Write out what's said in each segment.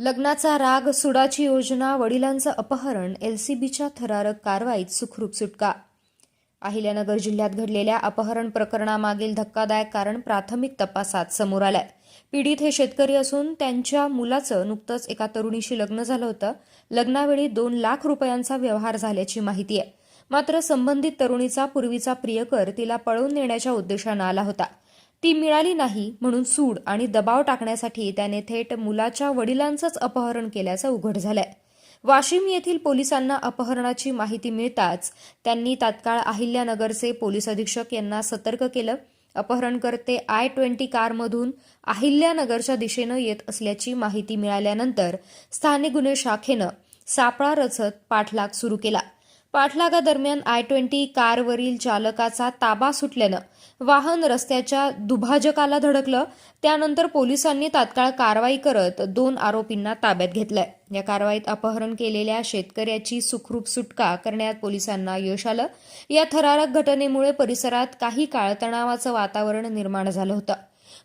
लग्नाचा राग, सुडाची योजना, वडिलांचं अपहरण, एलसीबीच्या थरारक कारवाईत सुखरूप सुटका. अहिल्यानगर जिल्ह्यात घडलेल्या अपहरण प्रकरणामागील धक्कादायक कारण प्राथमिक तपासात समोर आलंय. पीडित हे शेतकरी असून त्यांच्या मुलाचं नुकतंच एका तरुणीशी लग्न झालं होतं. लग्नावेळी 2 लाख रुपयांचा व्यवहार झाल्याची माहिती आहे. मात्र संबंधित तरुणीचा पूर्वीचा प्रियकर तिला पळवून नेण्याच्या उद्देशानं आला होता. ती मिळाली नाही म्हणून सूड आणि दबाव टाकण्यासाठी त्याने थेट मुलाच्या वडिलांचंच अपहरण केल्याचं उघड झालंय. वाशिम येथील पोलिसांना अपहरणाची माहिती मिळताच त्यांनी तात्काळ अहिल्यानगरचे पोलीस अधीक्षक यांना सतर्क केलं. अपहरणकर्ते I-20 कारमधून अहिल्यानगरच्या दिशेनं येत असल्याची माहिती मिळाल्यानंतर स्थानिक गुन्हे शाखेनं सापळा रचत पाठलाग सुरू केला. पाठलागादरम्यान I-20 कारवरील चालकाचा ताबा सुटल्यानं वाहन रस्त्याच्या दुभाजकाला धडकलं. त्यानंतर पोलिसांनी तात्काळ कारवाई करत 2 आरोपींना ताब्यात घेतलंय. या कारवाईत अपहरण केलेल्या शेतकऱ्याची सुखरूप सुटका करण्यात पोलिसांना यश आलं. या थरारक घटनेमुळे परिसरात काही काळ तणावाचं वातावरण निर्माण झालं होतं.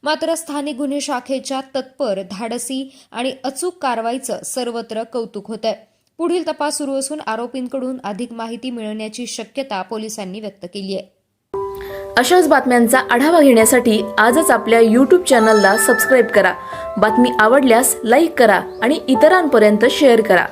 मात्र स्थानिक गुन्हे शाखेच्या तत्पर, धाडसी आणि अचूक कारवाईचं सर्वत्र कौतुक होतंय. पुढील तपास सुरू असून आरोपींकडून अधिक माहिती मिळण्याची शक्यता पोलिसांनी व्यक्त केली आहे. अशाच बातम्यांचा आढावा घेण्यासाठी आजच आपल्या YouTube चॅनलला सबस्क्राईब करा. बातमी आवडल्यास लाईक करा आणि इतरांपर्यंत शेअर करा.